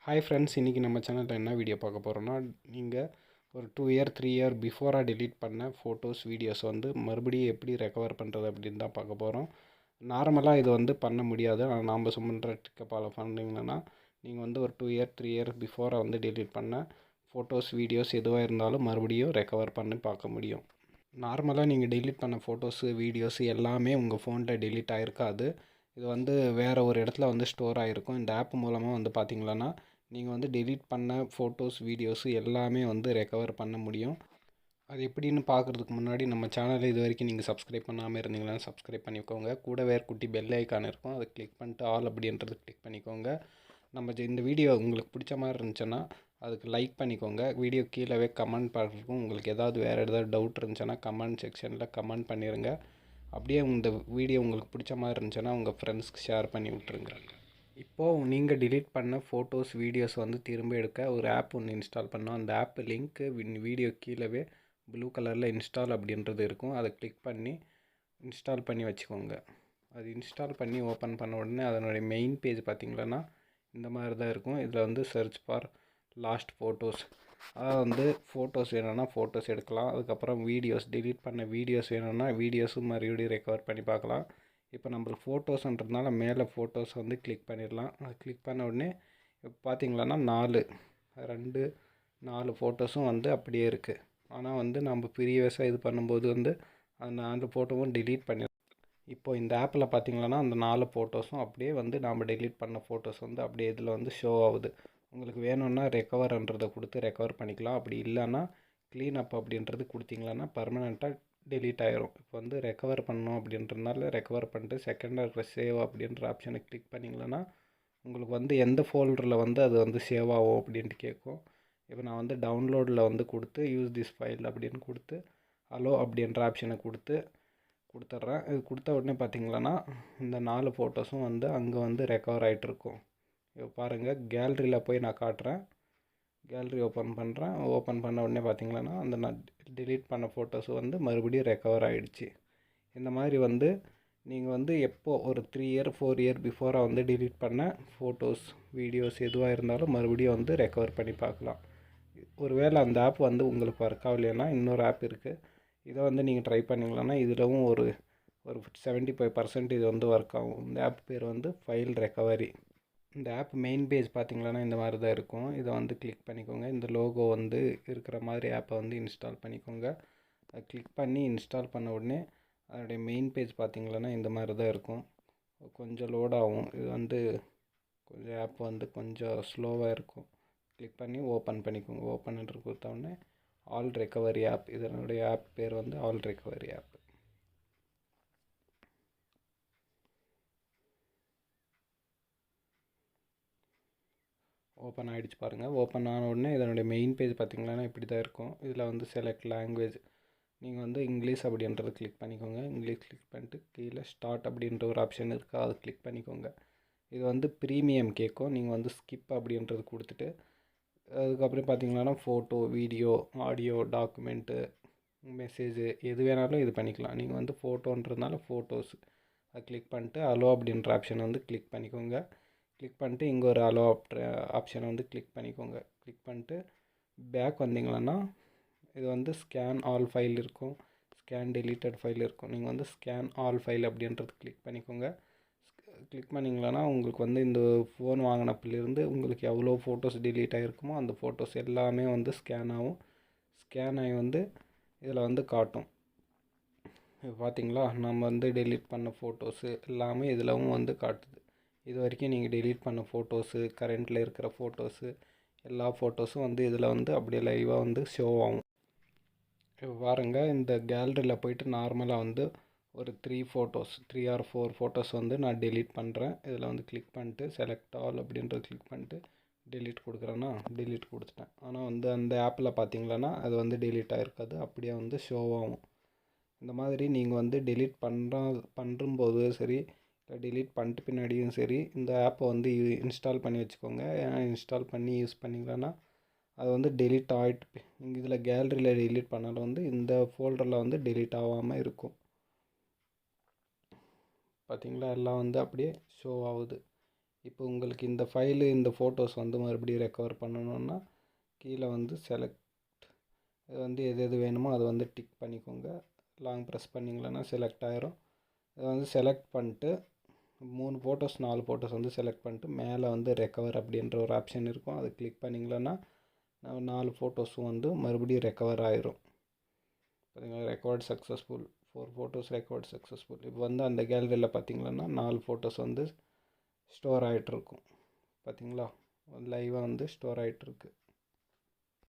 Hi friends, இன்றைக்கி நம்ம சேனலில் என்ன வீடியோ பார்க்க போகிறோன்னா, நீங்கள் ஒரு 2 இயர் 3 இயர் பிஃபோராக டெலீட் பண்ண ஃபோட்டோஸ் வீடியோஸ் வந்து மறுபடியும் எப்படி ரெக்கவர் பண்ணுறது அப்படின்னு தான் பார்க்க போகிறோம். நார்மலாக இது வந்து பண்ண முடியாது. ஆனால் நாம் பண்ணுற ட்ரிக்கை ஃபாலோ பண்ணிங்கன்னா நீங்கள் வந்து ஒரு 2 இயர் 3 இயர் பிஃபோராக வந்து டெலீட் பண்ண ஃபோட்டோஸ் வீடியோஸ் எதுவாக இருந்தாலும் மறுபடியும் ரெக்கவர் பண்ணி பார்க்க முடியும். நார்மலாக நீங்கள் டெலீட் பண்ண ஃபோட்டோஸு வீடியோஸ் எல்லாமே உங்கள் ஃபோனில் டெலீட் ஆகிருக்காது. இது வந்து வேறு ஒரு இடத்துல வந்து ஸ்டோர் ஆகிருக்கும். இந்த ஆப் மூலமாக வந்து பார்த்திங்களன்னா நீங்கள் வந்து டெலீட் பண்ண ஃபோட்டோஸ் வீடியோஸு எல்லாமே வந்து ரெக்கவர் பண்ண முடியும். அது எப்படின்னு பார்க்குறதுக்கு முன்னாடி நம்ம சேனலை இது வரைக்கும் நீங்கள் சப்ஸ்கிரைப் பண்ணாமல் இருந்தீங்கன்னா சப்ஸ்கிரைப் பண்ணிக்கோங்க. கூட வேறு குட்டி பெல் ஐக்கான் இருக்கும், அதை கிளிக் பண்ணிட்டு ஆல் அப்படின்றது கிளிக் பண்ணிக்கோங்க. இந்த வீடியோ உங்களுக்கு பிடிச்ச மாதிரி இருந்துச்சுன்னா அதுக்கு லைக் பண்ணிக்கோங்க. வீடியோ கீழே கமெண்ட் பண்ணுறதுக்கும் உங்களுக்கு ஏதாவது டவுட் இருந்துச்சுன்னா கமெண்ட் செக்ஷனில் கமெண்ட் பண்ணிடுங்க. அப்படியே இந்த வீடியோ உங்களுக்கு பிடிச்ச மாதிரி இருந்துச்சுன்னா உங்கள் ஃப்ரெண்ட்ஸ்க்கு ஷேர் பண்ணி விட்ருங்க. இப்போது நீங்கள் டெலீட் பண்ண ஃபோட்டோஸ் வீடியோஸ் வந்து திரும்ப எடுக்க ஒரு ஆப் ஒன்று இன்ஸ்டால் பண்ணோம். அந்த ஆப் லிங்க்கு வீடியோ கீழே ப்ளூ கலரில் இன்ஸ்டால் அப்படின்றது இருக்கும். அதை கிளிக் பண்ணி இன்ஸ்டால் பண்ணி வச்சுக்கோங்க. அது இன்ஸ்டால் பண்ணி ஓப்பன் பண்ண உடனே அதனுடைய மெயின் பேஜ் பார்த்திங்களன்னா இந்த மாதிரி தான் இருக்கும். இதில் வந்து சர்ச் ஃபார் லாஸ்ட் ஃபோட்டோஸ், அதாவது வந்து ஃபோட்டோஸ் வேணும்னா ஃபோட்டோஸ் எடுக்கலாம். அதுக்கப்புறம் வீடியோஸ் டெலீட் பண்ண வீடியோஸ் வேணும்னா வீடியோஸும் மறுபடியும் ரெக்கவர் பண்ணி பார்க்கலாம். இப்போ நம்மளுக்கு ஃபோட்டோஸ்ன்றதுனால மேலே ஃபோட்டோஸ் வந்து கிளிக் பண்ணிடலாம். அது கிளிக் பண்ண உடனே இப்போ பார்த்திங்களன்னா 4 ஃபோட்டோஸும் வந்து அப்படியே இருக்குது. ஆனால் வந்து நம்ம ப்ரீவியஸாக இது பண்ணும்போது வந்து அந்த 4 ஃபோட்டோவும் டெலீட் பண்ணிடலாம். இப்போது இந்த ஆப்பில் பார்த்திங்களன்னா அந்த 4 ஃபோட்டோஸும் அப்படியே வந்து நாம் டெலீட் பண்ண ஃபோட்டோஸ் வந்து அப்படியே இதில் வந்து ஷோ ஆகுது. உங்களுக்கு வேணும்னா ரெக்கவர்ன்றதை கொடுத்து ரெக்கவர் பண்ணிக்கலாம். அப்படி இல்லைன்னா க்ளீன் அப் அப்படின்றது கொடுத்திங்களன்னா பர்மனெண்ட்டாக டெலீட் ஆகிரும். இப்போ வந்து ரெக்கவர் பண்ணணும் அப்படின்றதுனால ரெக்கவர் பண்ணிட்டு செகண்டாக இருக்கிற சேவ் அப்படின்ற ஆப்ஷனை கிளிக் பண்ணிங்களன்னா உங்களுக்கு வந்து எந்த ஃபோல்டரில் வந்து அது வந்து சேவ் ஆகும் அப்படின்ட்டு கேட்கும். இப்போ நான் வந்து டவுன்லோடில் வந்து கொடுத்து யூஸ் திஸ் ஃபைல் அப்படின்னு கொடுத்து அலோ அப்படின்ற ஆப்ஷனை கொடுத்துட்றேன். இது கொடுத்த உடனே பார்த்திங்களன்னா இந்த 4 ஃபோட்டோஸும் வந்து அங்கே வந்து ரெக்கவர் ஆகிட்டுருக்கும். இப்போ பாருங்கள், கேலரியில் போய் நான் காட்டுறேன். கேலரி ஓப்பன் பண்ணுறேன். ஓப்பன் பண்ண உடனே பார்த்திங்களன்னா அந்த நான் டெலீட் பண்ண ஃபோட்டோஸ் வந்து மறுபடியும் ரெக்கவர் ஆகிடுச்சு. இந்த மாதிரி வந்து நீங்கள் வந்து எப்போது ஒரு 3 இயர் 4 இயர் பிஃபோராக வந்து டெலீட் பண்ண ஃபோட்டோஸ் வீடியோஸ் எதுவாக இருந்தாலும் மறுபடியும் வந்து ரெக்கவர் பண்ணி பார்க்கலாம். ஒருவேளை அந்த ஆப் வந்து உங்களுக்கு ஒர்க் ஆகலைன்னா இன்னொரு ஆப் இருக்குது. இதை வந்து நீங்கள் ட்ரை பண்ணிங்களன்னா இதிலவும் ஒரு 75% இது வந்து ஒர்க் ஆகும். இந்த ஆப் பேர் வந்து ஃபைல் ரெக்கவரி. இந்த ஆப் மெயின் பேஜ் பார்த்திங்களன்னா இந்த மாதிரி தான் இருக்கும். இதை வந்து கிளிக் பண்ணிக்கோங்க. இந்த லோகோ வந்து இருக்கிற மாதிரி ஆப்பை வந்து இன்ஸ்டால் பண்ணிக்கோங்க. அதை கிளிக் பண்ணி இன்ஸ்டால் பண்ண உடனே அதனுடைய மெயின் பேஜ் பார்த்திங்களன்னா இந்த மாதிரி தான் இருக்கும். கொஞ்சம் லோட் ஆகும். இது வந்து கொஞ்சம் ஆப் வந்து கொஞ்சம் ஸ்லோவாக இருக்கும். கிளிக் பண்ணி ஓப்பன் பண்ணிக்கோங்க. ஓப்பன் என்று கொடுத்தோடனே ஆல் ரெக்கவரி ஆப், இதனுடைய ஆப் பேர் வந்து ஆல் ரெக்கவரி ஆப். ஓப்பன் ஆகிடுச்சு பாருங்கள். ஓப்பன் ஆன உடனே இதனுடைய மெயின் பேஜ் பார்த்திங்கன்னா இப்படி தான் இருக்கும். இதில் வந்து செலக்ட் லாங்குவேஜ், நீங்கள் வந்து இங்கிலீஷ் அப்படின்றத கிளிக் பண்ணிக்கோங்க. இங்கிலீஷ் கிளிக் பண்ணிட்டு கீழே ஸ்டார்ட் அப்படின்ற ஒரு ஆப்ஷன் இருக்குது, அதை கிளிக் பண்ணிக்கோங்க. இது வந்து ப்ரீமியம் கேட்கும். நீங்கள் வந்து ஸ்கிப் அப்படின்றது கொடுத்துட்டு அதுக்கப்புறம் பார்த்திங்கன்னா photo, video, audio, document, message எது வேணாலும் இது பண்ணிக்கலாம். நீங்கள் வந்து ஃபோட்டோன்றதுனால ஃபோட்டோஸ் அதை கிளிக் பண்ணிட்டு அலோ அப்படின்ற ஆப்ஷனை வந்து கிளிக் பண்ணிக்கோங்க. கிளிக் பண்ணிட்டு இங்கே ஒரு அலோ ஆப்ஷனை வந்து கிளிக் பண்ணிக்கோங்க. கிளிக் பண்ணிட்டு பேக் வந்தீங்கன்னா இது வந்து ஸ்கேன் ஆல் ஃபைல் இருக்கும், ஸ்கேன் டெலீட்டட் ஃபைல் இருக்கும். நீங்கள் வந்து ஸ்கேன் ஆல் ஃபைல் அப்படின்றது கிளிக் பண்ணிக்கோங்க. கிளிக் பண்ணிங்களன்னா உங்களுக்கு வந்து இந்த ஃபோன் வாங்கினப்பிலேருந்து உங்களுக்கு எவ்வளோ ஃபோட்டோஸ் டெலீட் ஆகிருக்குமோ அந்த ஃபோட்டோஸ் எல்லாமே வந்து ஸ்கேன் ஆகும். ஸ்கேன் ஆகி வந்து இதில் வந்து காட்டும். இப்போ பார்த்திங்களா, நம்ம வந்து டெலீட் பண்ண ஃபோட்டோஸு எல்லாமே இதிலவும் வந்து காட்டுது. இது வரைக்கும் நீங்கள் டெலீட் பண்ண ஃபோட்டோஸு, கரண்ட்டில் இருக்கிற ஃபோட்டோஸு, எல்லா ஃபோட்டோஸும் வந்து இதில் வந்து அப்படியே லைவாக வந்து ஷோ ஆகும். இப்போ பாருங்கள், இந்த கேலரியில் போய்ட்டு நார்மலாக வந்து ஒரு 3 ஆர் 4 ஃபோட்டோஸ் வந்து நான் டெலீட் பண்ணுறேன். இதில் வந்து கிளிக் பண்ணிட்டு செலக்ட் ஆல் அப்படின்றது கிளிக் பண்ணிட்டு டெலீட் கொடுக்குறேன்னா டெலீட் கொடுத்துட்டேன். ஆனால் வந்து அந்த ஆப்பில் பார்த்திங்களன்னா அது வந்து டெலீட் ஆகிருக்காது, அப்படியே வந்து ஷோ ஆகும். இந்த மாதிரி நீங்கள் வந்து டெலீட் பண்ணும்போது சரி, இல்லை டெலீட் பண்ணிட்டு பின்னாடியும் சரி, இந்த ஆப்பை வந்து இன்ஸ்டால் பண்ணி வச்சுக்கோங்க. ஏன்னா இன்ஸ்டால் பண்ணி யூஸ் பண்ணிங்களன்னா அது வந்து டெலீட் ஆகிட்டு இதில் கேலரியில் டெலீட் பண்ணாலும் வந்து இந்த ஃபோல்டரில் வந்து டெலீட் ஆகாமல் இருக்கும். பார்த்திங்களா, எல்லாம் வந்து அப்படியே ஷோ ஆகுது. இப்போ உங்களுக்கு இந்த ஃபைலு இந்த ஃபோட்டோஸ் வந்து மறுபடியும் ரெக்கவர் பண்ணணுன்னா கீழே வந்து செலக்ட் இது வந்து எது எது வேணுமோ அதை வந்து டிக் பண்ணிக்கோங்க. லாங் ப்ரெஸ் பண்ணிங்களன்னா செலக்ட் ஆயிரும். இதை வந்து செலக்ட் பண்ணிட்டு 3 ஃபோட்டோஸ் 4 ஃபோட்டோஸ் வந்து செலக்ட் பண்ணிட்டு மேலே வந்து ரெக்கவர் அப்படின்ற ஒரு ஆப்ஷன் இருக்கும். அதை கிளிக் பண்ணிங்களன்னா 4 ஃபோட்டோஸும் வந்து மறுபடியும் ரெக்கவர் ஆயிரும். பார்த்தீங்களா, record successful, 4 photos record successful. இப்போ வந்து அந்த கேலரியில் பார்த்தீங்கன்னா 4 ஃபோட்டோஸ் வந்து ஸ்டோர் ஆகிட்டுருக்கும். பார்த்தீங்களா, லைவாக வந்து ஸ்டோர் ஆகிட்டுருக்கு.